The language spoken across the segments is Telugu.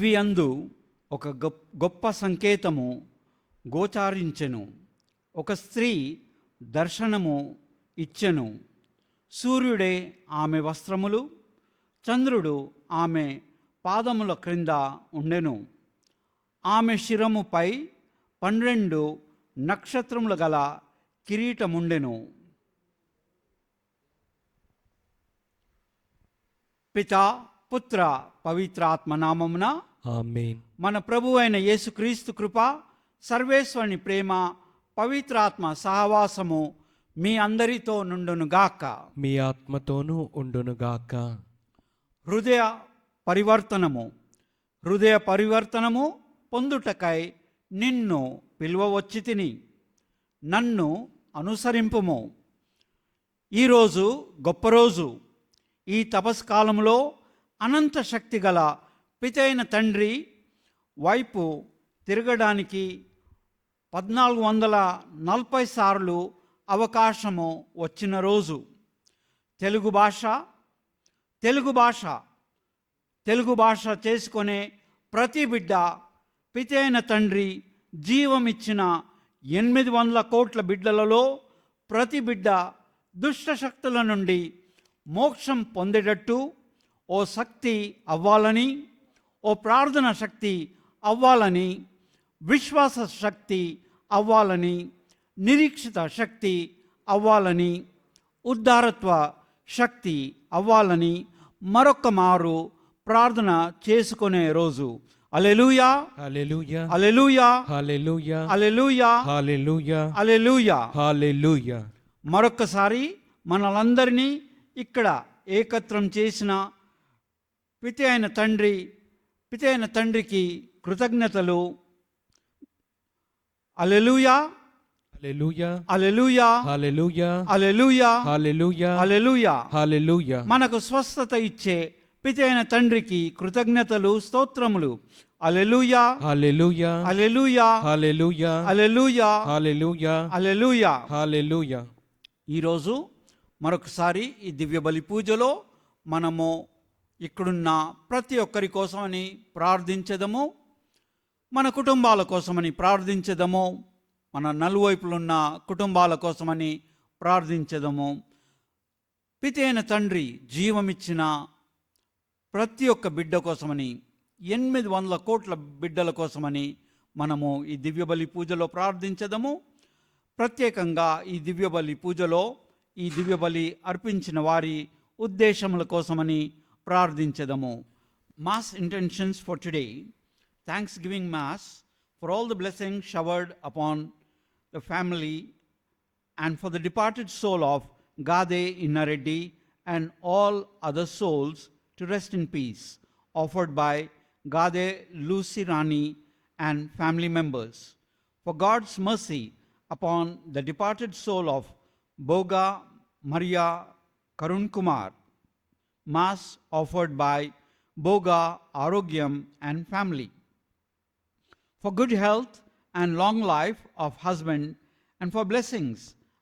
దివి అందు ఒక గొప్ప సంకేతము గోచారించెను. ఒక స్త్రీ దర్శనము ఇచ్చెను. సూర్యుడే ఆమె వస్త్రములు, చంద్రుడు ఆమె పాదముల క్రింద ఉండెను. ఆమె శిరముపై 12 నక్షత్రములు గల కిరీటముండెను. పితా, పుత్ర, పవిత్రాత్మ నామమున ఆమేన్. మన ప్రభు అయిన యేసుక్రీస్తు కృప, సర్వేశ్వరుని ప్రేమ, పవిత్రాత్మ సహవాసము మీ అందరితో నుండునుగాక. మీ ఆత్మతోనూ ఉండునుగాక. హృదయ పరివర్తనము పొందుటకై నిన్ను పిలువవచ్చి తిని, నన్ను అనుసరింపుము. ఈరోజు గొప్ప రోజు. ఈ తపస్కాలంలో అనంత శక్తి గల పితైన తండ్రి వైపు తిరగడానికి 1440 సార్లు అవకాశము వచ్చిన రోజు. తెలుగు భాష చేసుకునే ప్రతి బిడ్డ పితైన తండ్రి జీవమిచ్చిన 800 కోట్ల బిడ్డలలో ప్రతి బిడ్డ దుష్ట శక్తుల నుండి మోక్షం పొందేటట్టు ఓ శక్తి అవ్వాలని, ఓ ప్రార్థన శక్తి అవ్వాలని, విశ్వాస శక్తి అవ్వాలని, నిరీక్షిత శక్తి అవ్వాలని, ఉద్ధారత్వ శక్తి అవ్వాలని మరొక్క మారు ప్రార్థన చేసుకునే రోజు. హల్లెలూయా, హల్లెలూయా, హల్లెలూయా, హల్లెలూయా, హల్లెలూయా, హల్లెలూయా, హల్లెలూయా, హల్లెలూయా. మరొక్కసారి మనలందరినీ ఇక్కడ ఏకత్రం చేసిన పితైన తండ్రికి కృతజ్ఞతలు. హల్లెలూయా, హల్లెలూయా, హల్లెలూయా, హల్లెలూయా, హల్లెలూయా, హల్లెలూయా, హల్లెలూయా. హల్లెలూయా. మనకు స్వస్థత ఇచ్చే పితైన తండ్రికి కృతజ్ఞతలు, స్తోత్రములు. హల్లెలూయా, హల్లెలూయా, హల్లెలూయా, హల్లెలూయా, హల్లెలూయా, హల్లెలూయా, హల్లెలూయా. హల్లెలూయా. ఈరోజు మరొకసారి ఈ దివ్య బలి పూజలో మనము ఇక్కడున్న ప్రతి ఒక్కరి కోసమని ప్రార్థించదము, మన కుటుంబాల కోసమని ప్రార్థించదము, మన నలువైపులున్న కుటుంబాల కోసమని ప్రార్థించదము. పితైన తండ్రి జీవమిచ్చిన ప్రతి ఒక్క బిడ్డ కోసమని, 800 కోట్ల బిడ్డల కోసమని మనము ఈ దివ్య బలి పూజలో ప్రార్థించదము. ప్రత్యేకంగా ఈ దివ్య బలి పూజలో ఈ దివ్య బలి అర్పించిన వారి ఉద్దేశముల కోసమని ప్రార్థించదము. Mass intentions for today. Thanksgiving mass for all the blessings showered upon the family and for the departed soul of Gade Innareddy and all other souls to rest in peace, offered by Gade Lucy Rani and family members. For God's mercy upon the departed soul of Boga Maria Karun Kumar, Mass offered by Boga Arogyam and family. For good health and long life of husband and for blessings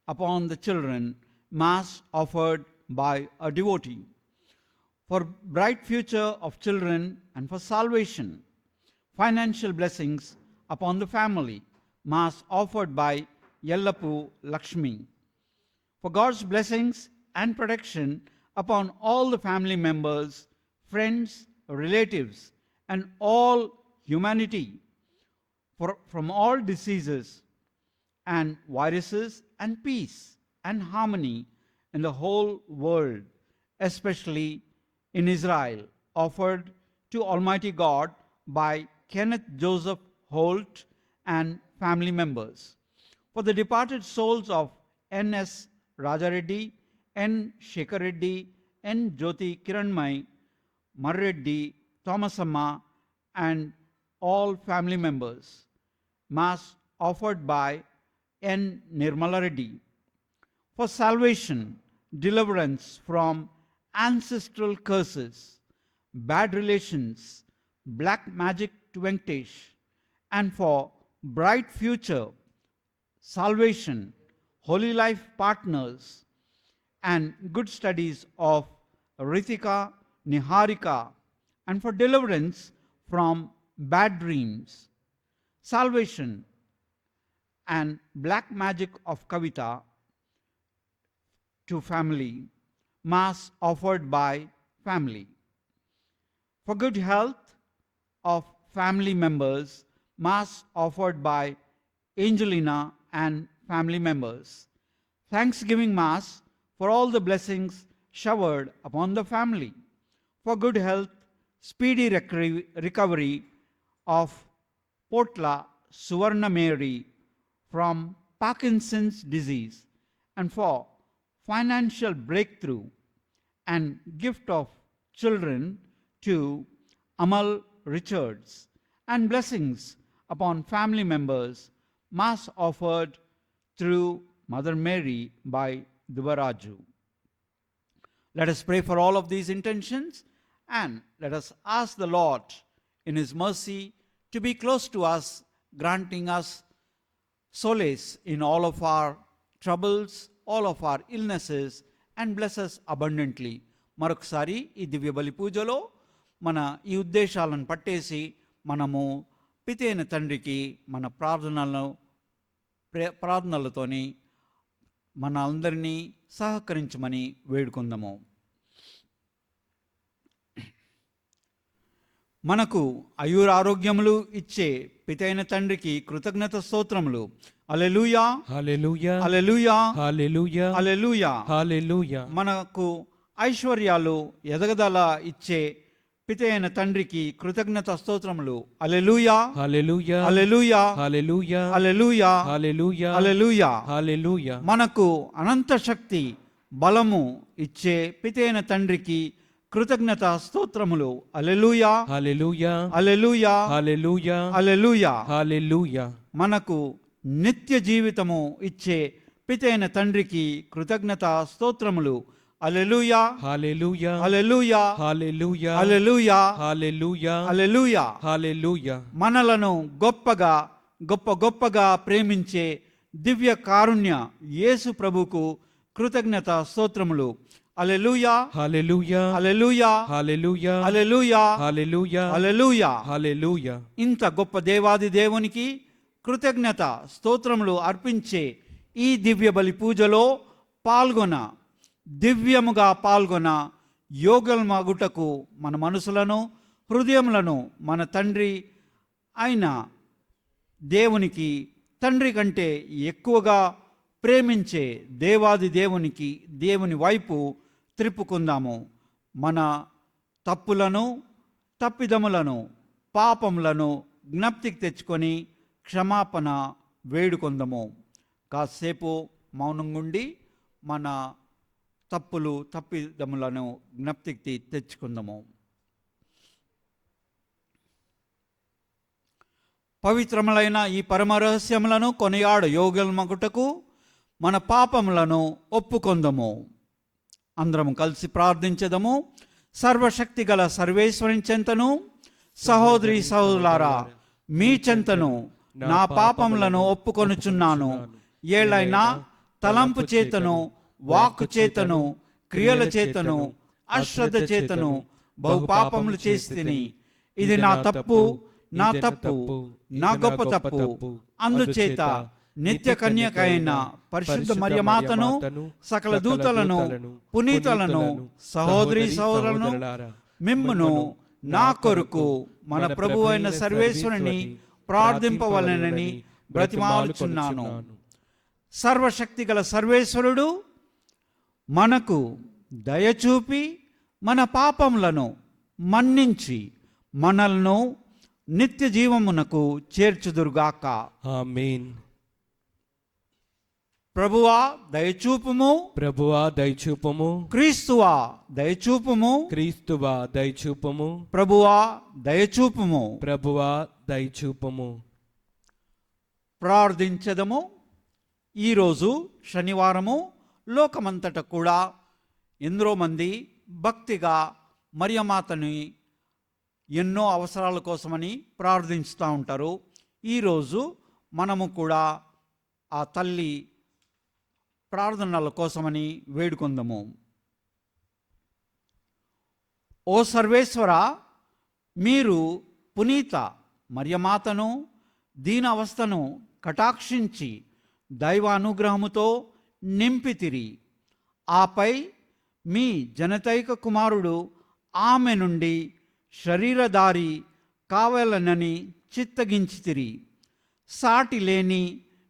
upon the children, Mass offered by a devotee. For bright future of children and for salvation, financial blessings upon the family, Mass offered by Yellapu Lakshmi. For God's blessings and protection upon all the family members, friends, relatives, and all humanity, from all diseases and viruses, and peace and harmony in the whole world, especially in Israel, offered to Almighty God by Kenneth Joseph Holt and family members. For the departed souls of N.S. Rajareddy, N. Shekhar Reddy, N. Jyoti Kiranmai, Marreddy, Thomasamma, and all family members, Mass offered by N. Nirmala Reddy. For salvation, deliverance from ancestral curses, bad relations, black magic to Venkatesh, and for bright future, salvation, holy life partners, and good studies of Ritika, Niharika, and for deliverance from bad dreams, salvation and black magic of Kavita to family, mass offered by family. For good health of family members, mass offered by Angelina and family members. Thanksgiving mass for all the blessings showered upon the family. For good health, speedy recovery of Potla Suvarna Mary from Parkinson's disease, and for financial breakthrough and gift of children to Amal Richards, and blessings upon family members, mass offered through Mother Mary by Duvaraju. Let us pray for all of these intentions, and let us ask the Lord in His mercy to be close to us, granting us solace in all of our troubles, all of our illnesses, and bless us abundantly. మరొకసారి ఈ దివ్య బలి పూజలో మన ఈ ఉద్దేశాలను పట్టేసి మనము పితైన తండ్రికి మన ప్రార్థనలతోని మన అందరినీ సహకరించమని వేడుకుందాము. మనకు ఆయురారోగ్యములు ఇచ్చే పితైన తండ్రికి కృతజ్ఞత స్తోత్రములు. హల్లెలూయా, హల్లెలూయా, హల్లెలూయా, హల్లెలూయా, హల్లెలూయా. హల్లెలూయా. మనకు ఐశ్వర్యాలు ఎదగదల ఇచ్చే పితైన తండ్రికి కృతజ్ఞత స్తోత్రములు. హల్లెలూయా, హల్లెలూయా, హల్లెలూయా, హల్లెలూయా, హల్లెలూయా, హల్లెలూయా, హల్లెలూయా. హల్లెలూయా. మనకు అనంత శక్తి బలము ఇచ్చే పితైన తండ్రికి కృతజ్ఞత స్తోత్రములు. హల్లెలూయా, హల్లెలూయా, హల్లెలూయా, హల్లెలూయా, హల్లెలూయా. హల్లెలూయా. మనకు నిత్య జీవితము ఇచ్చే పితైన తండ్రికి కృతజ్ఞత స్తోత్రములు. హల్లెలూయా, హల్లెలూయా, హల్లెలూయా, హల్లెలూయా, హల్లెలూయా, హల్లెలూయా, హల్లెలూయా. హల్లెలూయా. మనలను గొప్పగా ప్రేమించే దివ్య కారుణ్య యేసు ప్రభుకు కృతజ్ఞత స్తోత్రములు. హల్లెలూయా, హల్లెలూయా, హల్లెలూయా, హల్లెలూయా, హల్లెలూయా, హల్లెలూయా, హల్లెలూయా. హల్లెలూయా. ఇంత గొప్ప దేవాది దేవునికి కృతజ్ఞత స్తోత్రములు అర్పించే ఈ దివ్య బలి పూజలో దివ్యముగా పాల్గొన యోగల్మగుటకు మన మనసులను హృదయములను మన తండ్రి అయిన దేవునికి, తండ్రి కంటే ఎక్కువగా ప్రేమించే దేవాది దేవుని వైపు త్రిప్పుకుందాము. మన తప్పులను, తప్పిదములను, పాపములను జ్ఞప్తికి తెచ్చుకొని క్షమాపణ వేడుకొందాము. కాసేపు మౌనంగుండి మన తప్పులు, తప్పిదములను జ్ఞప్తికి తెచ్చుకుందాము. పవిత్రములైన ఈ పరమ రహస్యములను కొనియాడు యోగల్మగుటకు మన పాపములను ఒప్పుకొందము. అందరము కలిసి ప్రార్థించదము. సర్వశక్తి గల సర్వేశ్వరుని చెంతను, సహోదరి సహోదరులారా, మీ చెంతను నా పాపములను ఒప్పుకొనుచున్నాను. ఏలైనా తలంపు చేతను, వాక్కు చేతను, క్రియల చేతను, అశ్రద్ధ చేతను బహు పాపములు చేసితిని. ఇది నా తప్పు, నా గొప్ప తప్పు. అందుచేత నిత్య కన్యకైన పరిశుద్ధ మరియమాతను, సకల దూతలను, పునీతులను, సహోదరి సహోదరులను, మిమ్మును నా కొరకు మన ప్రభు అయిన సర్వేశ్వరుని ప్రార్థింపవలెనని బ్రతిమాలుచున్నాను. సర్వశక్తి గల సర్వేశ్వరుడు మనకు దయచూపి మన పాపములను మన్నించి మనల్ని నిత్య జీవమునకు చేర్చుదురుగాక. ఆమేన్. ప్రభువా దయచూపుము, ప్రభువా దయచూపుము, క్రీస్తువా దయచూపుము, క్రీస్తువా దయచూపుము, ప్రభువా దయచూపుము. ప్రభువా దయచూపుము. ప్రార్థించదము. ఈరోజు శనివారము లోకమంతట కూడా ఎందరో మంది భక్తిగా మరియమాతని ఎన్నో అవసరాల కోసమని ప్రార్థిస్తూ ఉంటారు. ఈరోజు మనము కూడా ఆ తల్లి ప్రార్థనల కోసమని వేడుకొందాము. ఓ సర్వేశ్వర, మీరు పునీత మరియమాతను దీన అవస్థను కటాక్షించి దైవ అనుగ్రహముతో నింపితిరి. ఆపై మీ జనతైక కుమారుడు ఆమె నుండి శరీరధారి కావాలనని చిత్తగించితిరి. సాటి లేని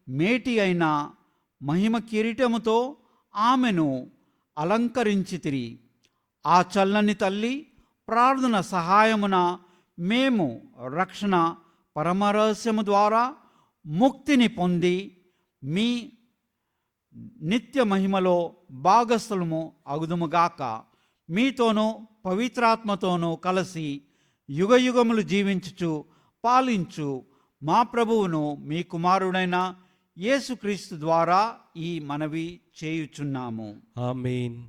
మేటి అయిన మహిమ కిరీటముతో ఆమెను అలంకరించితిరి. ఆ చల్లని తల్లి ప్రార్థన సహాయమున మేము రక్షణ పరమరహస్యము ద్వారా ముక్తిని పొంది మీ నిత్య మహిమలో భాగస్థులము అగుదుముగాక. మీతోనూ పవిత్రాత్మతోనూ కలిసి యుగయుగములు జీవించుచు పాలించు మా ప్రభువును మీ కుమారుడైన యేసుక్రీస్తు ద్వారా ఈ మనవి చేయుచున్నాము. ఆమేన్.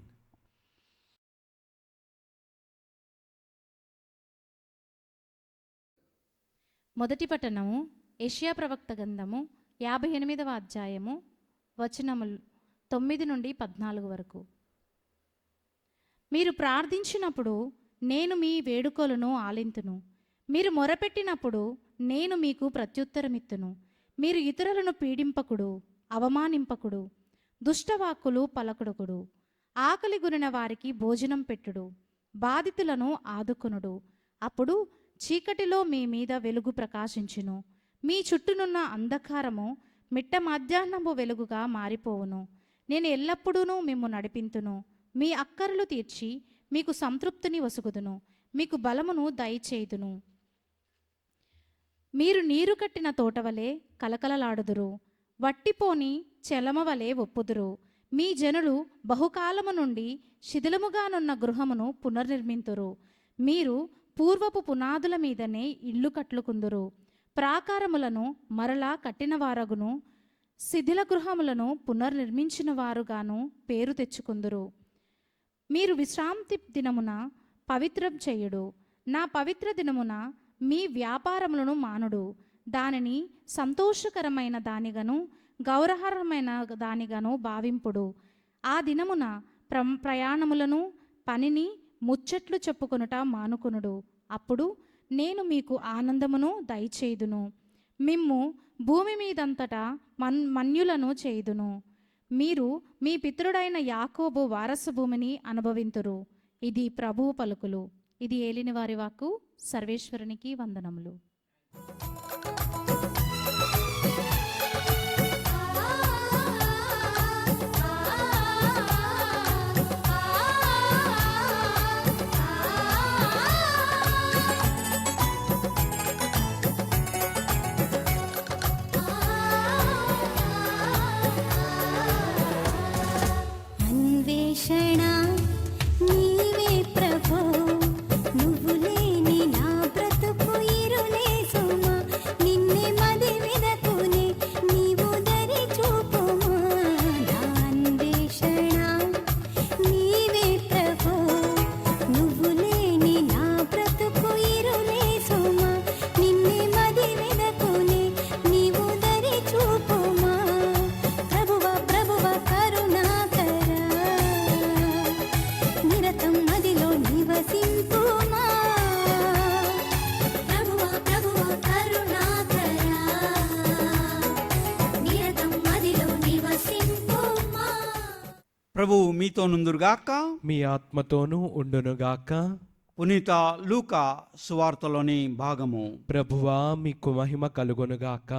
మొదటి పట్టణము యెషయా ప్రవక్త గ్రంథము 58వ అధ్యాయము వచనములు 9 నుండి 14 వరకు. మీరు ప్రార్థించినప్పుడు నేను మీ వేడుకలను ఆలింతును. మీరు మొరపెట్టినప్పుడు నేను మీకు ప్రత్యుత్తరమిత్తును. మీరు ఇతరులను పీడింపకుడు, అవమానింపకుడు, దుష్టవాక్కులు పలకుడుకుడు, ఆకలి గురిన వారికి భోజనం పెట్టుడు, బాధితులను ఆదుకొనుడు. అప్పుడు చీకటిలో మీ మీద వెలుగు ప్రకాశించును. మీ చుట్టూనున్న అంధకారము మిట్ట మధ్యాహ్నపు వెలుగుగా మారిపోవును. నేను ఎల్లప్పుడూ మిమ్ము నడిపింతును. మీ అక్కరలు తీర్చి మీకు సంతృప్తిని వసుగుదును. మీకు బలమును దయచేయుదును. మీరు నీరు కట్టిన తోటవలే కలకలలాడుదురు, వట్టిపోని చెలమవలే ఒప్పుదురు. మీ జనులు బహుకాలము నుండి శిథిలముగానున్న గృహమును పునర్నిర్మింతురు. మీరు పూర్వపు పునాదుల మీదనే ఇల్లు కట్టుకుందురు. ప్రాకారములను మరలా కట్టినవారగును, శిథిల గృహములను పునర్నిర్మించిన వారుగాను పేరు తెచ్చుకుందురు. మీరు విశ్రాంతి దినమున పవిత్రం చేయుడు. నా పవిత్ర దినమున మీ వ్యాపారములను మానుడు. దానిని సంతోషకరమైన దానిగాను గౌరవకరమైన దానిగాను భావింపుడు. ఆ దినమున ప్రయాణములను పనిని ముచ్చట్లు చెప్పుకొనుట మానుకొనుడు. అప్పుడు నేను మీకు ఆనందమును దయచేయుదును. మిమ్ము భూమి మీదంతటా మన్యులను చేయుదును. మీరు మీ పితరుడైన యాకోబు వారసు భూమిని అనుభవింతురు. ఇది ప్రభువు పలుకులు. ఇది ఏలిన వారి వాక్కు. సర్వేశ్వరునికి వందనములు. అన్వేషణ నీవే ప్రభో, నువ్వు లేని నా బ్రతుకు ఇరులే సుమా. నిన్నే మది విదకునే నీవు దరి చూపుమా. నా అన్వేషణ నీవే ప్రభో, నువ్వు లేని నా బ్రతుకు ఇరులే సుమా. నిన్నే మది విదకునే నీవు దరి చూపుమా. ప్రభువా ప్రభువా కరుణాకరా, నిరతం మదిలో నివసింపుమా. ప్రభువా ప్రభువా కరుణాకరా, నిరతం మదిలో నివసింపుమా. ప్రభువు మీతో నుందురుగాక. మీ ఆత్మతోనూ ఉండునుగాక. పునీత లూకా సువార్తలోని భాగము. ప్రభువా మీకు మహిమ కలుగునుగాక.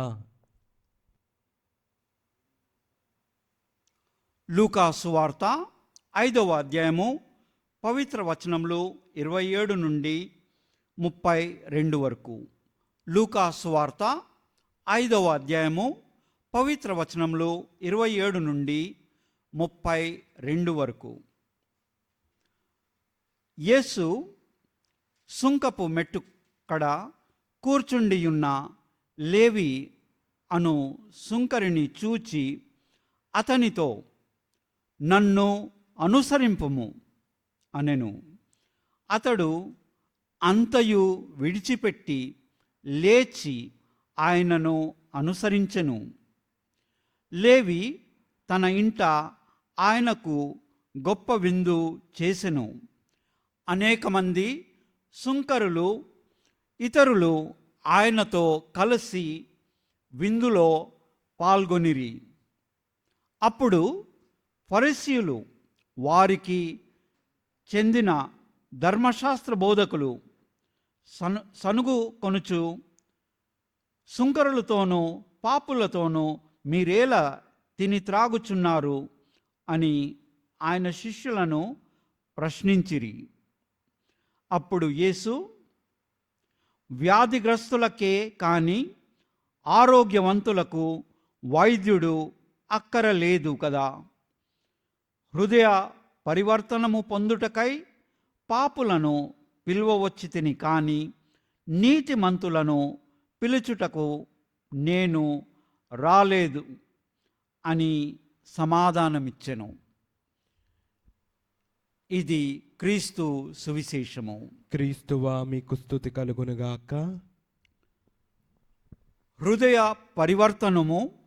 లూకా సువార్త 5వ అధ్యాయము పవిత్ర వచనములు 27 నుండి 32 వరకు. లూకా సువార్త 5వ అధ్యాయము పవిత్ర వచనములు 27 నుండి 32 వరకు. యేసు సుంకపు మెట్టు కడ కూర్చుండియున్న లేవి అను సుంకరిని చూచి అతనితో, నన్ను అనుసరింపుము అనెను. అతడు అంతయు విడిచిపెట్టి లేచి ఆయనను అనుసరించెను. లేవి తన ఇంట ఆయనకు గొప్ప విందు చేసెను. అనేక మంది సుంకరులు ఇతరులు ఆయనతో కలిసి విందులో పాల్గొనిరి. అప్పుడు ఫరిసీయులు వారికి చెందిన ధర్మశాస్త్ర బోధకులు సనుగు కొనుచు, సుంకరులతోనూ పాపులతోనూ మీరేలా తిని త్రాగుచున్నారు అని ఆయన శిష్యులను ప్రశ్నించిరి. అప్పుడు యేసు, వ్యాధిగ్రస్తులకే కాని ఆరోగ్యవంతులకు వైద్యుడు అక్కరలేదు కదా. హృదయ పరివర్తనము పొందుటకై పాపులను పిలువవచ్చితిని కాని నీతిమంతులను పిలుచుటకు నేను రాలేదు అని సమాధానమిచ్చెను. ఇది క్రీస్తు సువిశేషము. క్రీస్తువా మీకు స్తుతి కలుగునుగాక. హృదయ పరివర్తనము.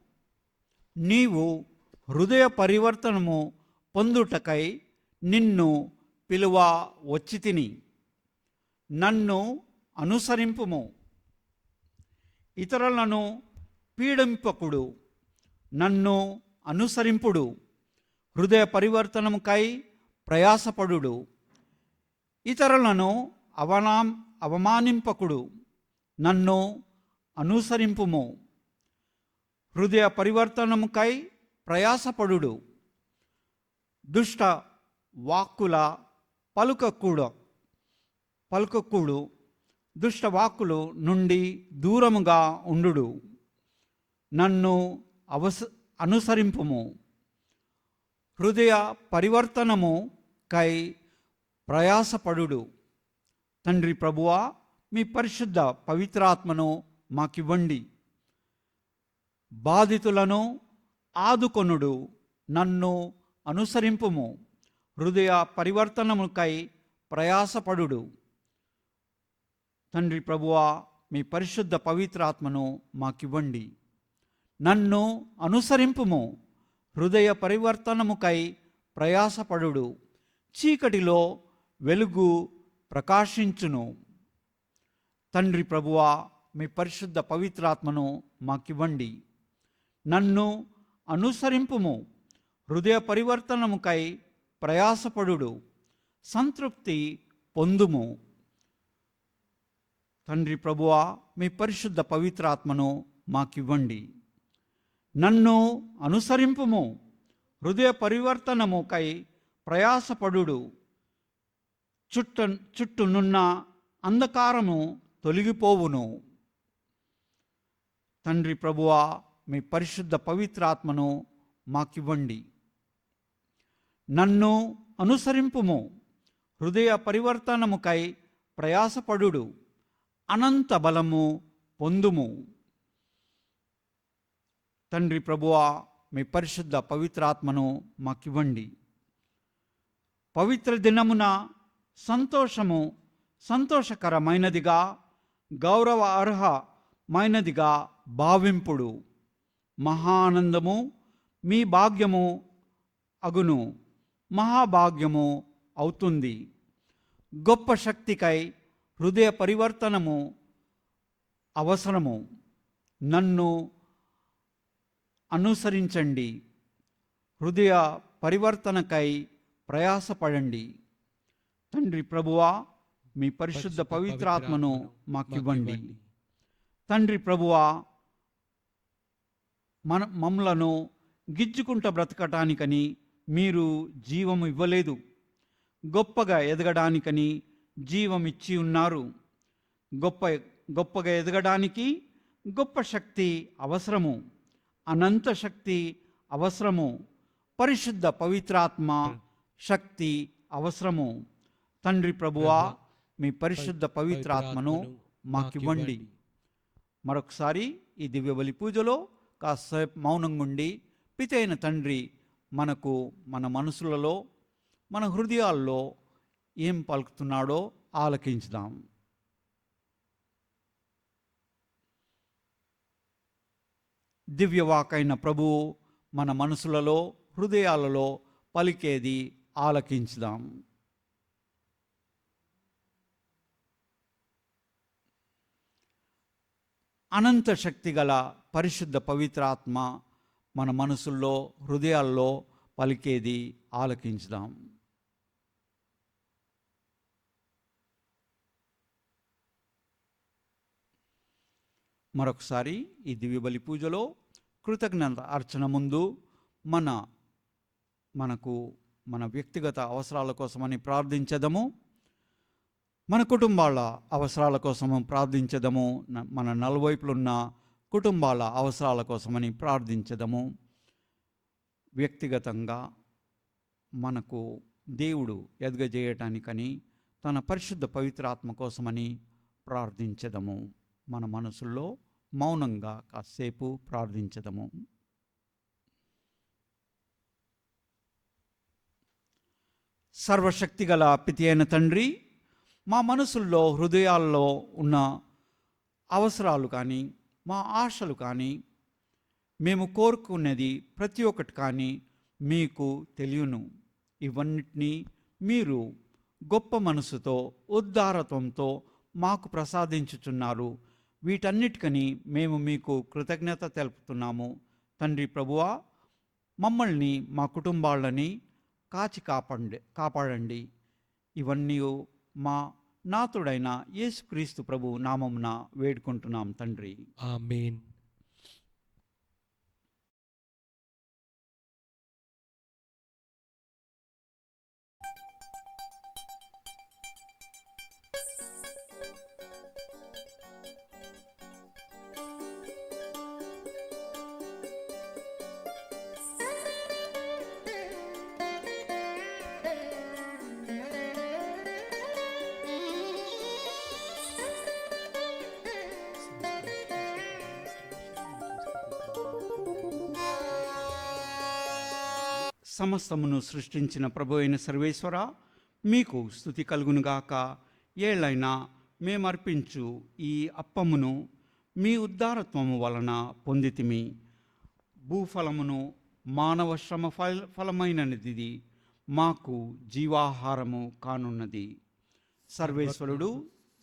నీవు హృదయ పరివర్తనము పొందుటకై నిన్ను పిలువ వచ్చితిని. నన్ను అనుసరింపుము. ఇతరులను పీడింపకుడు, నన్ను అనుసరింపుడు. హృదయ పరివర్తనముకై ప్రయాసపడుడు. ఇతరులను అవమానింపకుడు, నన్ను అనుసరింపుము. హృదయ పరివర్తనముకై ప్రయాసపడుడు. దుష్ట వాక్కుల పలుకకూడు. దుష్ట వాక్కులు నుండి దూరముగా ఉండుడు. నన్ను అనుసరింపుము. హృదయ పరివర్తనము కై ప్రయాసపడుడు. తండ్రి ప్రభువా, మీ పరిశుద్ధ పవిత్రాత్మను మాకివ్వండి. బాధితులను ఆదుకొనుడు. నన్ను అనుసరింపుము. హృదయ పరివర్తనముకై ప్రయాసపడుడు. తండ్రి ప్రభువా, మీ పరిశుద్ధ పవిత్రాత్మను మాకివ్వండి. నన్ను అనుసరింపుము. హృదయ పరివర్తనముకై ప్రయాసపడుడు. చీకటిలో వెలుగు ప్రకాశించును. తండ్రి ప్రభువా, మీ పరిశుద్ధ పవిత్రాత్మను మాకివ్వండి. నన్ను అనుసరింపుము. హృదయ పరివర్తనముకై ప్రయాసపడుడు. సంతృప్తి పొందుము. తండ్రి ప్రభువా, మీ పరిశుద్ధ పవిత్రాత్మను మాకివ్వండి. నన్ను అనుసరింపుము. హృదయ పరివర్తనముకై ప్రయాసపడుడు. చుట్టూనున్న అంధకారము తొలగిపోవును. తండ్రి ప్రభువా, మీ పరిశుద్ధ పవిత్రాత్మను మాకివ్వండి. నన్ను అనుసరింపుము. హృదయ పరివర్తనముకై ప్రయాసపడుడు. అనంత బలము పొందుము. తండ్రి ప్రభువా, మీ పరిశుద్ధ పవిత్రాత్మను మాకివ్వండి. పవిత్ర దినమున సంతోషము సంతోషకరమైనదిగా, గౌరవ అర్హమైనదిగా భావింపుడు. మహానందము మీ భాగ్యము అగును. మహాభాగ్యము అవుతుంది. గొప్ప శక్తికై హృదయ పరివర్తనము అవసరము. నన్ను అనుసరించండి. హృదయ పరివర్తనకై ప్రయాసపడండి. తండ్రి ప్రభువా, మీ పరిశుద్ధ పవిత్రాత్మను మాకివ్వండి. తండ్రి ప్రభువా, మమ్మలను గిజ్జుకుంట బ్రతకటానికని మీరు జీవము ఇవ్వలేదు. గొప్పగా ఎదగడానికని జీవం ఇచ్చి ఉన్నారు. గొప్పగా ఎదగడానికి గొప్ప శక్తి అవసరము. అనంత శక్తి అవసరము. పరిశుద్ధ పవిత్రాత్మ శక్తి అవసరము. తండ్రి ప్రభువా, మీ పరిశుద్ధ పవిత్రాత్మను మాకివ్వండి. మరొకసారి ఈ దివ్య బలి పూజలో కాసేపు మౌనంగా ఉండి పితైన తండ్రి మనకు మన మనసులలో, మన హృదయాల్లో ఏం పలుకుతున్నాడో ఆలకించుదాం. దివ్యవాకైన ప్రభువు మన మనసులలో, హృదయాలలో పలికేది ఆలకించుదాం. అనంత శక్తి గల పరిశుద్ధ పవిత్రాత్మ మన మనసుల్లో హృదయాల్లో పలికేది ఆలకించుదాం. మరొకసారి ఈ దివ్య బలి పూజలో కృతజ్ఞత అర్చన ముందు మన వ్యక్తిగత అవసరాల కోసమని ప్రార్థించదము, మన కుటుంబాల అవసరాల కోసము ప్రార్థించదము, మన నలువైపులున్న కుటుంబాల అవసరాల కోసమని ప్రార్థించదము. వ్యక్తిగతంగా మనకు దేవుడు ఎదగజేయటానికని తన పరిశుద్ధ పవిత్రాత్మ కోసమని ప్రార్థించదము. మన మనసుల్లో మౌనంగా కాసేపు ప్రార్థించదము. సర్వశక్తిగల పితి అయిన తండ్రి, మా మనసుల్లో హృదయాల్లో ఉన్న అవసరాలు కానీ మా ఆశలు కానీ మేము కోరుకునేది ప్రతి ఒక్కటి కానీ మీకు తెలియను. ఇవన్నిటినీ మీరు గొప్ప మనసుతో ఉద్దారత్వంతో మాకు ప్రసాదించుచున్నారు. వీటన్నిటికని మేము మీకు కృతజ్ఞత తెలుపుతున్నాము. తండ్రి ప్రభువా, మమ్మల్ని మా కుటుంబాలని కాచి కాపాడండి. ఇవన్నీ మా నాథుడైన యేసుక్రీస్తు ప్రభు నామమున వేడుకుంటున్నాం తండ్రి. ఆమేన్. సమస్తమును సృష్టించిన ప్రభు అయిన సర్వేశ్వర, మీకు స్తుతి కలుగునుగాక. ఏళ్ళైనా మేమర్పించు ఈ అప్పమును మీ ఉద్దారత్వము వలన పొందితిమి. భూఫలమును మానవ శ్రమ ఫలమైనది మాకు జీవాహారము కానున్నది. సర్వేశ్వరుడు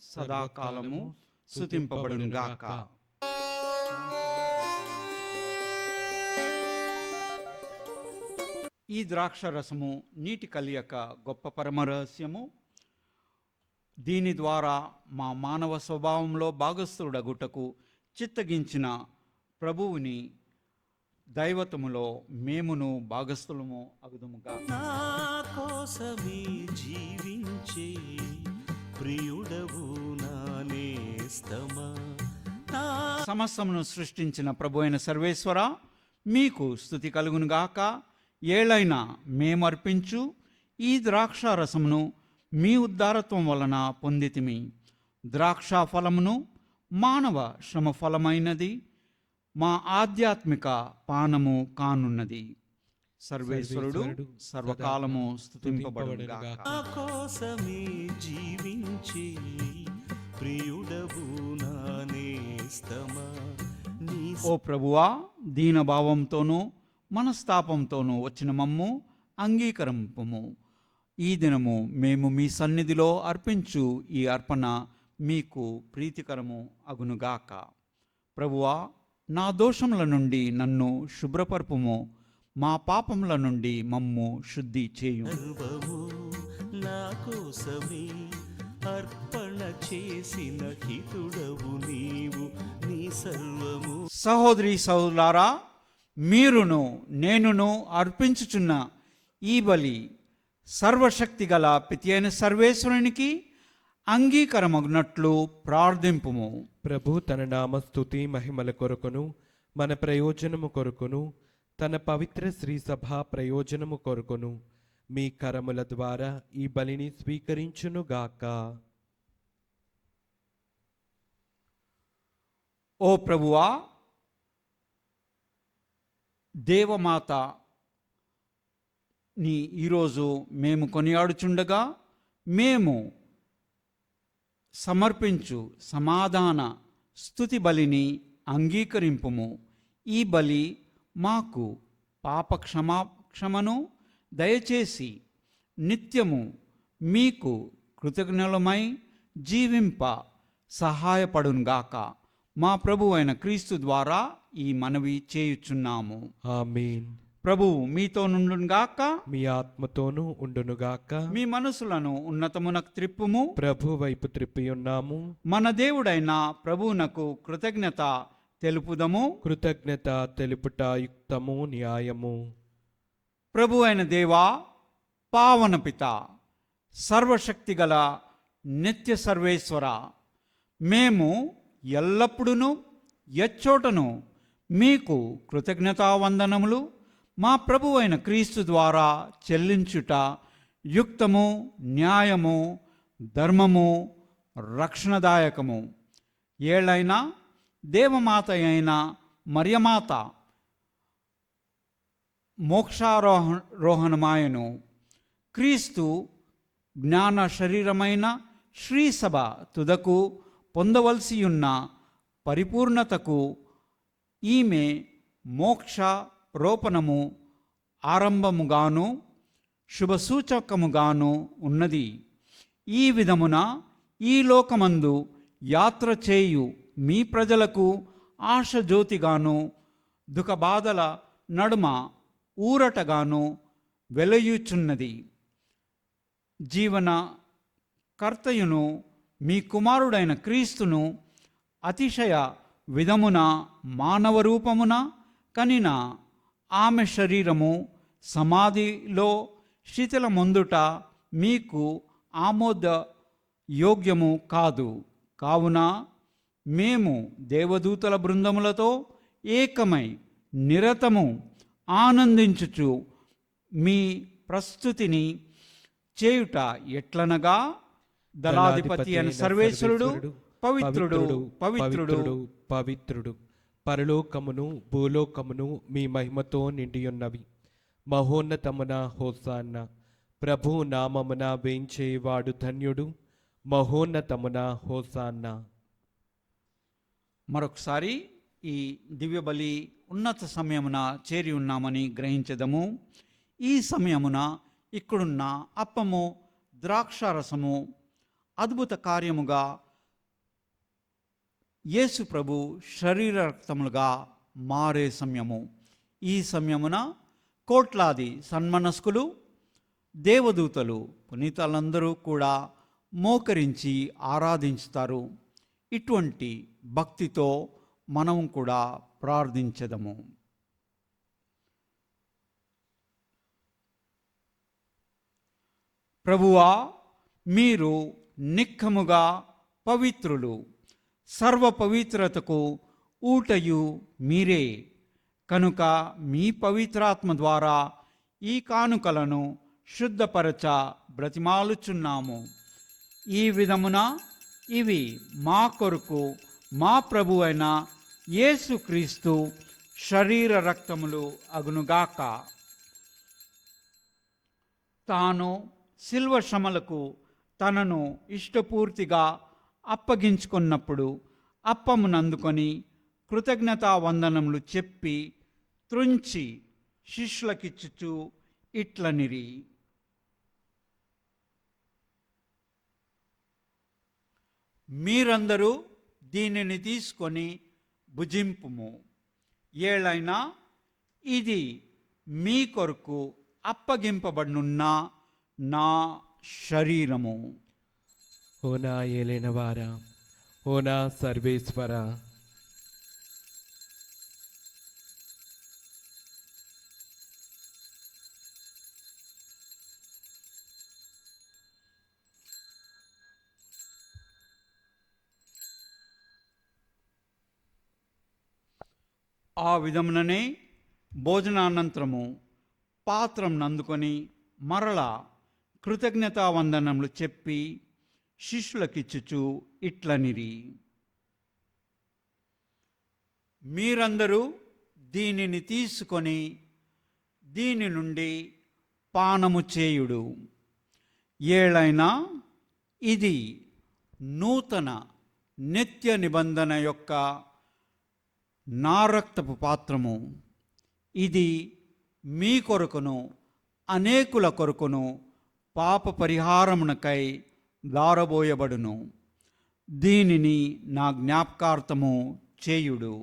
సదాకాలము స్తుతింపబడునుగాక. ఈ ద్రాక్షరసము నీటి కలియక గొప్ప పరమరహస్యము. దీని ద్వారా మా మానవ స్వభావంలో భాగస్థుడగుటకు చిత్తగించిన ప్రభువుని దైవత్వములో మేమును భాగస్థులము అగుదుముగా. నా కోసమే జీవించే ప్రియుడవు నా నేస్తమా. సమస్తమును సృష్టించిన ప్రభు అయిన సర్వేశ్వర, మీకు స్తుతి కలుగునుగాక. ఏళ్ళైనా మేమర్పించు ఈ ద్రాక్షారసమును మీ ఉద్దారత్వం వలన పొందితిమి. ద్రాక్షా ఫలమును మానవ శ్రమ ఫలమైనది మా ఆధ్యాత్మిక పానము కానున్నది. సర్వేశ్వరుడు సర్వకాలము స్తుతింపబడునుగాక. నా కోసమే జీవించే ప్రియుడవు నా నేస్తమా. ఓ ప్రభువా, దీనభావంతోనూ మనస్తాపంతోనూ వచ్చిన మమ్ము అంగీకరింపుము. ఈ దినము మేము మీ సన్నిధిలో అర్పించు ఈ అర్పణ మీకు ప్రీతికరము అగునుగాక. ప్రభువా, నా దోషముల నుండి నన్ను శుభ్రపరుపుము, మా పాపముల నుండి మమ్ము శుద్ధి చేయు. సర్వము నా కోసమే అర్పణ చేసిన హితుడవు నీవు, నీ సర్వము. సహోదరి సహోదరులారా, మీరును నేనును అర్పించుచున్న ఈ బలి సర్వశక్తి గల పితి అయిన సర్వేశ్వరునికి అంగీకారమగునట్లు ప్రార్థింపుము. ప్రభు తన నామస్తుతి మహిమల కొరకును మన ప్రయోజనము కొరకును తన పవిత్ర శ్రీ సభ ప్రయోజనము కొరకును మీ కరముల ద్వారా ఈ బలిని స్వీకరించునుగాక. ఓ ప్రభువా, దేవమాత ని ఈరోజు మేము కొనియాడుచుండగా మేము సమర్పించు సమాధాన స్తుతి బలిని అంగీకరింపుము. ఈ బలి మాకు క్షమను దయచేసి నిత్యము మీకు కృతజ్ఞులమై జీవింప సహాయపడునుగాక. మా ప్రభు అయిన క్రీస్తు ద్వారా ఈ మనవి చేయుచున్నాము. ఆమేన్. ప్రభువు మీతో నుండుగాక. మీ ఆత్మతోనూ ఉండునుగాక. మీ మనసులను ఉన్నతమునకు త్రిప్పుము. ప్రభు వైపు త్రిప్పి ఉన్నాము. మన దేవుడైన ప్రభువునకు కృతజ్ఞత తెలుపుదము. కృతజ్ఞత తెలుపుట యుక్తము, న్యాయము. ప్రభు అయిన దేవా, పావన పిత, సర్వశక్తిగల నిత్య సర్వేశ్వర, మేము ఎల్లప్పుడూ ఎచ్చోటను మీకు కృతజ్ఞతావందనములు మా ప్రభు అయిన క్రీస్తు ద్వారా చెల్లించుట యుక్తము, న్యాయము, ధర్మము, రక్షణదాయకము. ఏళ్ళైనా దేవమాత మరియమాత మోక్షారోహణమాయను. క్రీస్తు జ్ఞాన శరీరమైన శ్రీసభ తుదకు పొందవలసియున్న పరిపూర్ణతకు ఈమె మోక్ష రోపణము ఆరంభముగాను శుభసూచకముగాను ఉన్నది. ఈ విధమున ఈ లోకమందు యాత్ర చేయు మీ ప్రజలకు ఆశజ్యోతిగాను దుఃఖబాధల నడుమ ఊరటగాను వెలయుచున్నది. జీవన కర్తయును మీ కుమారుడైన క్రీస్తును అతిశయ విధమున మానవ రూపమున కనిన ఆమె శరీరము సమాధిలో శిథిలమొందుట మీకు ఆమోద యోగ్యము కాదు. కావున మేము దేవదూతల బృందములతో ఏకమై నిరతము ఆనందించుచు మీ ప్రస్తుతిని చేయుట ఎట్లనగా, దళాధిపతి అయిన సర్వేశ్వరుడు పవిత్రుడు పవిత్రుడు పవిత్రుడు. పరలోకమును భూలోకమును మీ మహిమతో నిండియున్నవి. మహోన్నతమున హోసాన్న. ప్రభు నామమున వేంచేవాడు ధన్యుడు. మహోన్నతమున హోసాన్న. మరొకసారి ఈ దివ్యబలి ఉన్నత సమయమున చేరి ఉన్నామని గ్రహించదము. ఈ సమయమున ఇక్కడున్న అప్పము, ద్రాక్షారసము అద్భుత కార్యముగా యేసు ప్రభు శరీర రక్తములుగా మారే సమయము. ఈ సమయమున కోట్లాది సన్మనస్కులు, దేవదూతలు, పునీతులందరూ కూడా మోకరించి ఆరాధించుతారు. ఇటువంటి భక్తితో మనం కూడా ప్రార్థించదము. ప్రభువా, మీరు నిక్కముగా పవిత్రులు, సర్వ పవిత్రతకు ఊటయు మీరే. కనుక మీ పవిత్రాత్మ ద్వారా ఈ కానుకలను శుద్ధపరచ బ్రతిమాలుచున్నాము. ఈ విధమున ఇవి మా కొరకు మా ప్రభు అయిన యేసుక్రీస్తు శరీర రక్తములు అగునుగాక. తాను శిల్వ శ్రమలకు తనను ఇష్టపూర్తిగా అప్పగించుకున్నప్పుడు అప్పమునందుకొని కృతజ్ఞతావందనములు చెప్పి త్రుంచి శిష్యులకిచ్చుచు ఇట్లనిరి. మీరందరూ దీనిని తీసుకొని భుజింపుము. ఏలైనా ఇది మీ కొరకు అప్పగింపబడినున్న నా శరీరము. ఓ నా ఏలినవారా, ఓ నా సర్వేశ్వర, ఆ విధముననే భోజనానంతరము పాత్రం నందుకొని మరలా కృతజ్ఞతావందనములు చెప్పి శిష్యులకిచ్చుచు ఇట్లనిరి. మీరందరూ దీనిని తీసుకొని దీని నుండి పానము చేయుడు. ఏలైనా ఇది నూతన నిత్య నిబంధన యొక్క నా రక్తపు పాత్రము. ఇది మీ కొరకును అనేకుల కొరకును పాప పరిహారమునకై దారబోయబడును. దీనిని నా జ్ఞాపకార్థము చేయుడు.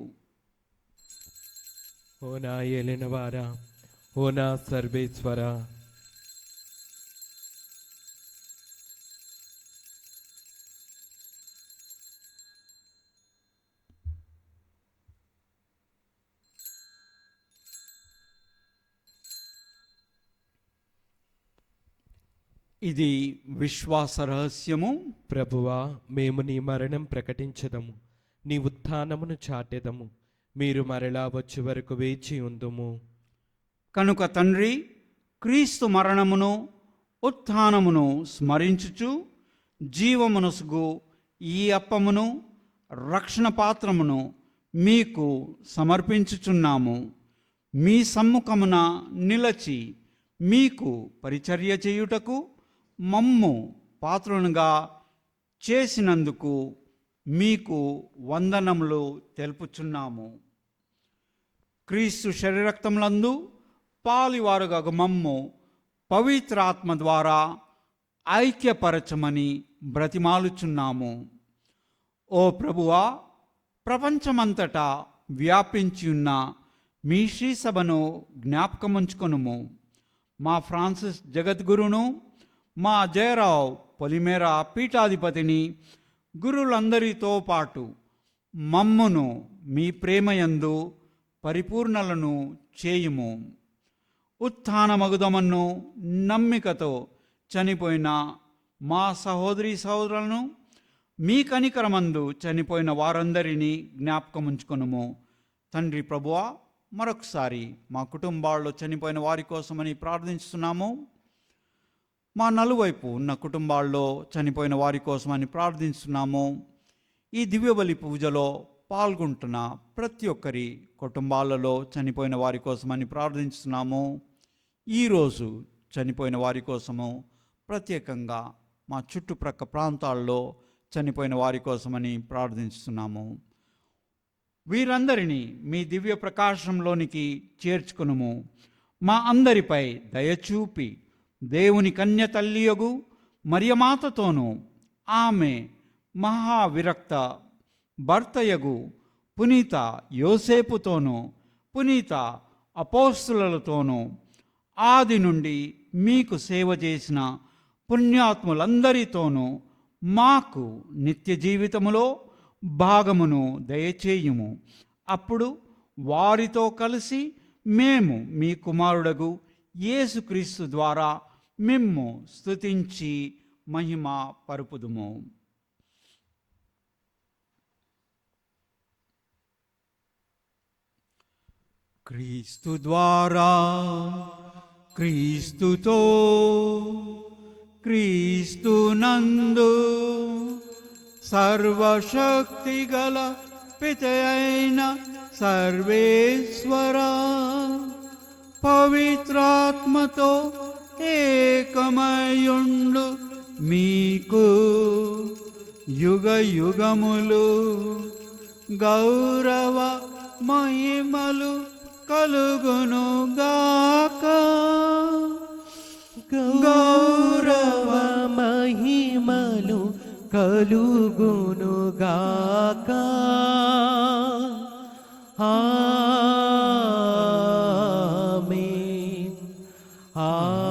ఓ నా ఏలినవారా, ఓ నా సర్వేశ్వర, ఇది విశ్వాస రహస్యము. ప్రభువా, మేము నీ మరణం ప్రకటించదము, నీ ఉత్థానమును చాటెదము. మీరు మరలా వచ్చే వరకు వేచి ఉందుము. కనుక తండ్రి, క్రీస్తు మరణమును ఉత్థానమును స్మరించుచు జీవమునసుగు ఈ అప్పమును రక్షణ పాత్రమును మీకు సమర్పించుచున్నాము. మీ సమ్ముఖమున నిలచి మీకు పరిచర్య చేయుటకు మమ్ము పాత్రునుగా చేసినందుకు మీకు వందనములు తెలుపుచున్నాము. క్రీస్తు శరీరక్తములందు పాలివారుగా మమ్ము పవిత్రాత్మ ద్వారా ఐక్యపరచమని బ్రతిమాలుచున్నాము. ఓ ప్రభువా, ప్రపంచమంతటా వ్యాపించి ఉన్న మీ శ్రీసభను జ్ఞాపకముంచుకొనుము. మా ఫ్రాన్సిస్ జగద్గురును, మా జయరావు పొలిమేరా పీఠాధిపతిని, గురులందరితో పాటు మమ్మును మీ ప్రేమయందు పరిపూర్ణలను చేయుము. ఉత్థానమగుదమన్ను నమ్మికతో చనిపోయిన మా సహోదరి సహోదరులను, మీ కనికరమందు చనిపోయిన వారందరినీ జ్ఞాపకముంచుకొనుము. తండ్రి ప్రభువా, మరొకసారి మా కుటుంబాల్లో చనిపోయిన వారి కోసమని ప్రార్థిస్తున్నాము. మా నలువైపు ఉన్న కుటుంబాల్లో చనిపోయిన వారి కోసమని ప్రార్థిస్తున్నాము. ఈ దివ్యబలి పూజలో పాల్గొంటున్న ప్రతి ఒక్కరి కుటుంబాలలో చనిపోయిన వారి కోసమని ప్రార్థిస్తున్నాము. ఈరోజు చనిపోయిన వారి కోసము, ప్రత్యేకంగా మా చుట్టుప్రక్క ప్రాంతాల్లో చనిపోయిన వారి కోసమని ప్రార్థిస్తున్నాము. వీరందరినీ మీ దివ్య ప్రకాశంలోనికి చేర్చుకునుము. మా అందరిపై దయచూపి దేవుని కన్య తల్లియగు మరియమాతతోనూ ఆమె మహావిరక్త భర్తయగు పునీత యోసేపుతోనూ పునీత అపోస్తులతోనూ ఆది నుండి మీకు సేవ చేసిన పుణ్యాత్ములందరితోనూ మాకు నిత్య జీవితములో భాగమును దయచేయుము. అప్పుడు వారితో కలిసి మేము మీ కుమారుడగు యేసుక్రీస్తు ద్వారా మిమ్ము స్తుతించి మహిమ పరుపుదుము. క్రీస్తు ద్వారా, క్రీస్తుతో, క్రీస్తునందు సర్వశక్తిగల పితయైన సర్వేశ్వర పవిత్రాత్మతో ఏకమయుండు మీకు యుగ యుగములు గౌరవ మహిమలు కలుగునుగాక. గౌరవ మహిమలు కలుగునుగాక. ఆమేన్. ఆమేన్.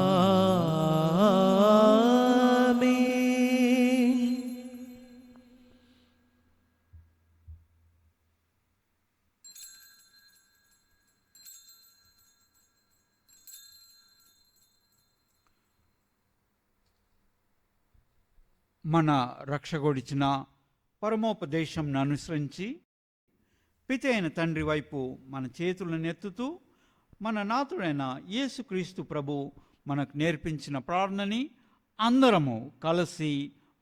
మన రక్షకుడిచిన పరమోపదేశంను అనుసరించి పిత అయిన తండ్రి వైపు మన చేతులను ఎత్తుతూ మన నాథుడైన యేసుక్రీస్తు ప్రభు మనకు నేర్పించిన ప్రార్థనని అందరము కలిసి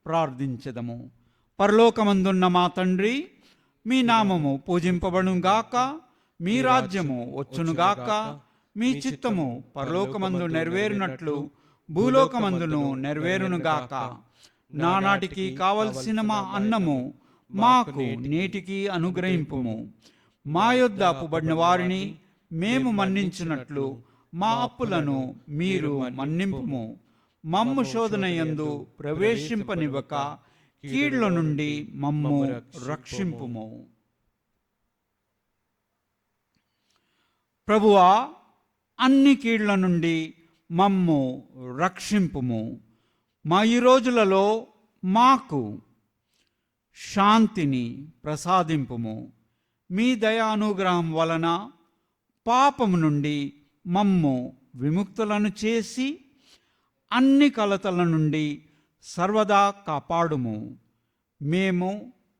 ప్రార్థించదము. పరలోకమందున్న మా తండ్రి, మీ నామము పూజింపబడుగాక, మీ రాజ్యము వచ్చునుగాక, మీ చిత్తము పరలోకమందు నెరవేరునట్లు భూలోకమందును నెరవేరునుగాక. నానాటికి కావలసిన మా అన్నము మాకు నేటికి అనుగ్రహింపుము. మా యొద్ద అప్పుబడిన వారిని మేము మన్నించినట్లు మా అప్పులను మీరు మన్నింపుము. మమ్ము శోధనయందు ప్రవేశింపనివ్వక కీడుల నుండి మమ్ము రక్షింపుము. ప్రభువా, అన్ని కీళ్ల నుండి మమ్ము రక్షింపుము. మా ఈ రోజులలో మాకు శాంతిని ప్రసాదింపుము. మీ దయానుగ్రహం వలన పాపము నుండి మమ్ము విముక్తులను చేసి అన్ని కలతల నుండి సర్వదా కాపాడుము. మేము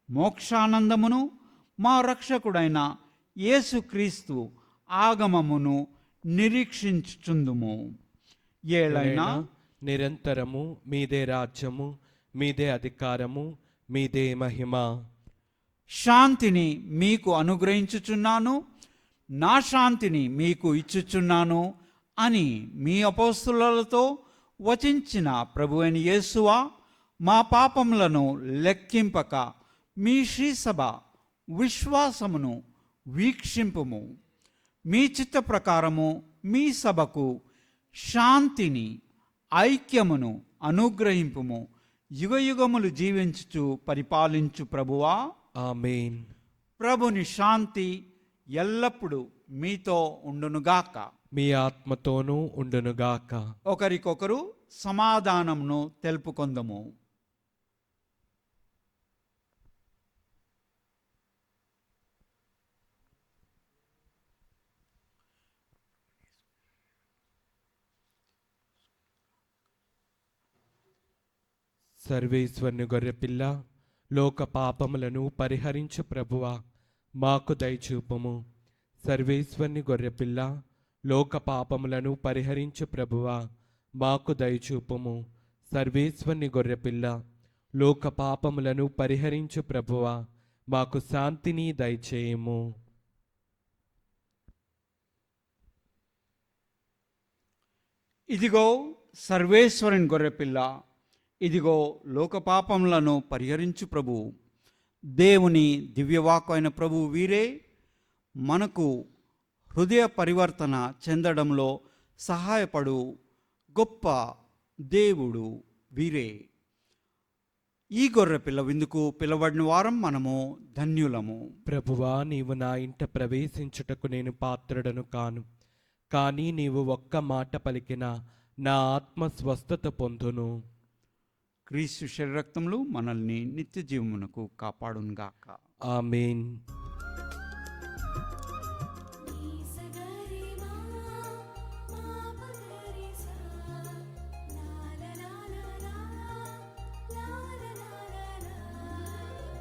మోక్షానందమును మా రక్షకుడైన యేసుక్రీస్తు ఆగమమును నిరీక్షించుచుందుము. ఏలైనా నిరంతరము మీదే రాజ్యము, మీదే అధికారము, మీదే మహిమ. శాంతిని మీకు అనుగ్రహించుచున్నాను, నా శాంతిని మీకు ఇచ్చుచున్నాను అని మీ అపోస్తులతో వచించిన ప్రభువైన యేసువా, మా పాపములను లెక్కింపక మీ శ్రీసభ విశ్వాసమును వీక్షింపుము. మీ చిత్త ప్రకారము మీ సభకు శాంతిని, ఐక్యమును అనుగ్రహింపుము. యుగయుగములు జీవించుచు పరిపాలించు ప్రభువా, ఆమేన్. ప్రభుని శాంతి ఎల్లప్పుడూ మీతో ఉండునుగాక. మీ ఆత్మతోనూ ఉండునుగాక. ఒకరికొకరు సమాధానమును తెలుపుకొందము. సర్వేశ్వరుని గొర్రెపిల్ల, లోక పాపములను పరిహరించు ప్రభువా, మాకు దయచూపుము. సర్వేశ్వరుని గొర్రెపిల్ల, లోక పాపములను పరిహరించు ప్రభువా, మాకు దయచూపుము. సర్వేశ్వరుని గొర్రెపిల్ల, లోక పాపములను పరిహరించు ప్రభువా, మాకు శాంతిని దయచేయము. ఇదిగో సర్వేశ్వరుని గొర్రెపిల్ల, ఇదిగో లోకపాపములను పరిహరించు ప్రభువు. దేవుని దివ్యవాక్కు అయిన ప్రభువు వీరే. మనకు హృదయ పరివర్తన చెందడంలో సహాయపడు గొప్ప దేవుడు వీరే. ఈ గొర్రెపిల్ల విందుకు పిలవడిన వారం మనము ధన్యులము. ప్రభువా, నీవు నా ఇంట ప్రవేశించుటకు నేను పాత్రుడను కాను, కానీ నీవు ఒక్క మాట పలికిన నా ఆత్మ స్వస్థత పొందును. క్రీస్తు శరీరక్తములు మనల్ని నిత్య జీవమునకు కాపాడునుగాక. ఆమేన్.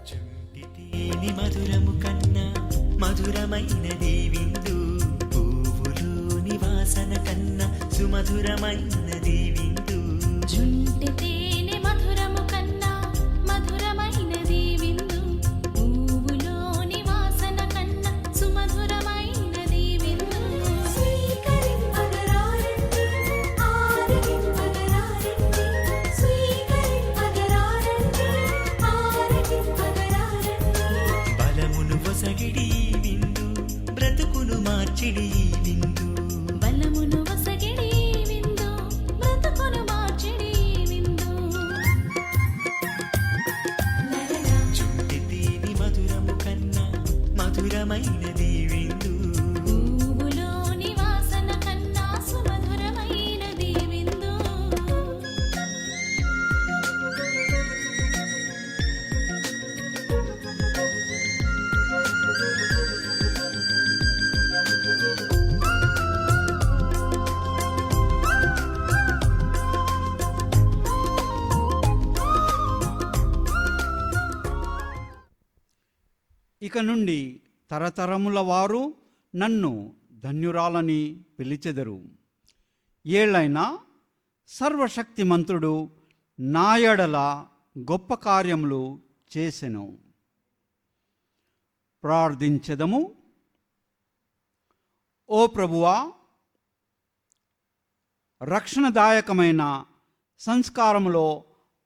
చుంటితేని మధురము కన్నా మధురమైనది విందు, పువ్వులోని వాసన కన్నా సుమధురమైనది విందు. జుంటి తేనె మధురము కన్నా మధురమైనది విందు, పువ్వులోని వాసన కన్నా సుమధురమైనది విందు. స్వీకరింపగరారండి, ఆరగింపగరారండి, స్వీకరింపగరారండి, ఆరగింపగరారండి. బలమును వసగిడి విందు, బ్రతుకును మార్చిడి విందు. బలమును వసగిడి విందు, బ్రతుకును మార్చిడి విందు. చుంటితేని మధురము కన్నా మధురమైనది విందు. పువ్వులోని వాసన కన్నా సుమధురమైనది విందు. ఇక నుండి తరతరముల వారు నన్ను ధన్యురాలని పిలిచెదరు. ఏళ్ళైనా సర్వశక్తిమంతుడు నా యెడల గొప్ప కార్యములు చేసెను. ప్రార్థించెదము. ఓ ప్రభువా, రక్షణదాయకమైన సంస్కారములో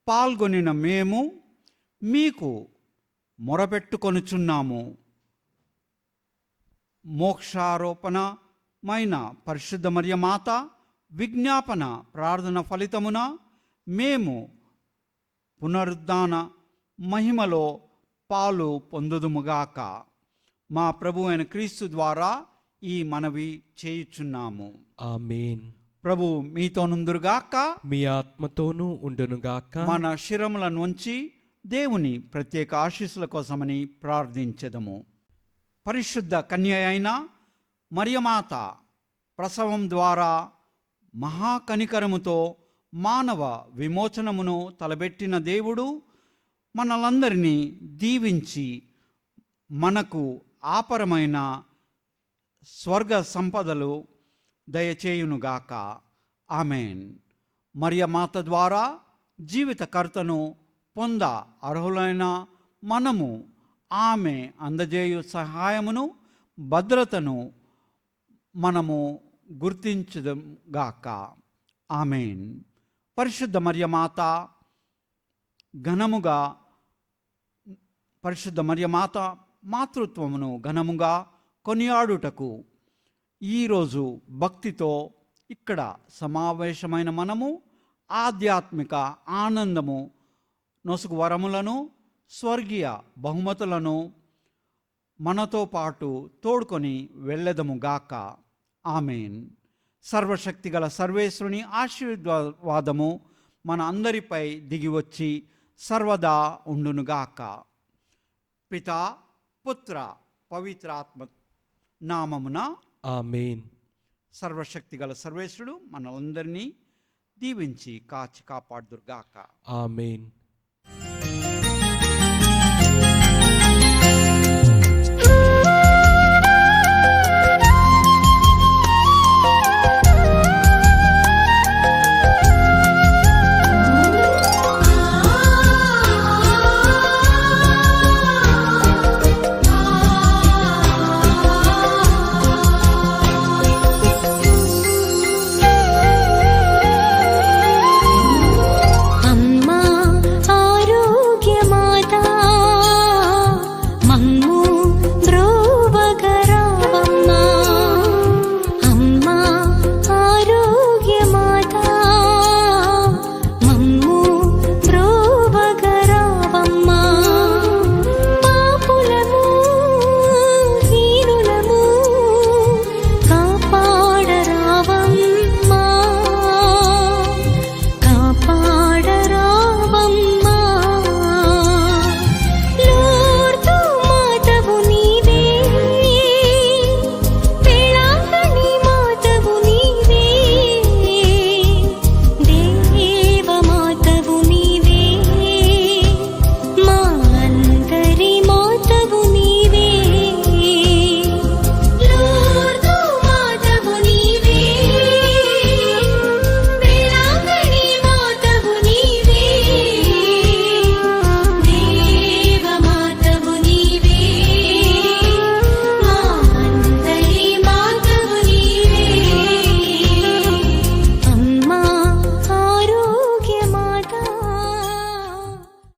పాల్గొనిన మేము మీకు మొరపెట్టుకొనుచున్నాము. మోక్షారోపణమైన పరిశుద్ధ మరియ మాత విజ్ఞాపన ప్రార్థన ఫలితమున మేము పునరుద్ధాన మహిమలో పాలు పొందుదుముగాక. మా ప్రభు అయిన క్రీస్తు ద్వారా ఈ మనవి చేయుచున్నాము. ఆమేన్. ప్రభు మీతో నుందురుగాక. మీ ఆత్మతోనూ ఉండునుగాక. మన శిరముల నుంచి దేవుని ప్రత్యేక ఆశీస్సుల కోసమని ప్రార్థించెదము. పరిశుద్ధ కన్య అయిన మరియమాత ప్రసవం ద్వారా మహాకనికరముతో మానవ విమోచనమును తలబెట్టిన దేవుడు మనలందరినీ దీవించి మనకు ఆపరమైన స్వర్గ సంపదలు దయచేయునుగాక. ఆమెన్. మరియమాత ద్వారా జీవితకర్తను పొంద అర్హులైన మనము ఆమె అందజేయు సహాయమును భద్రతను మనము గుర్తించుగాక. ఆమెన్. పరిశుద్ధ మరియమాత మాతృత్వమును ఘనముగా కొనియాడుటకు ఈరోజు భక్తితో ఇక్కడ సమావేశమైన మనము ఆధ్యాత్మిక ఆనందము నొసుగు వరములను స్వర్గీయ బహుమతులను మనతో పాటు తోడుకొని వెళ్ళెదముగాక. ఆమెన్. సర్వశక్తిగల సర్వేశ్వరుని ఆశీర్వాదము మన అందరిపై దిగివచ్చి సర్వదా ఉండునుగాక. పితా, పుత్ర, పవిత్రాత్మ నామమున ఆమేన్. సర్వశక్తిగల సర్వేశ్వరుడు మనలందరినీ దీవించి కాచి కాపాడుదురుగాక. ఆమేన్.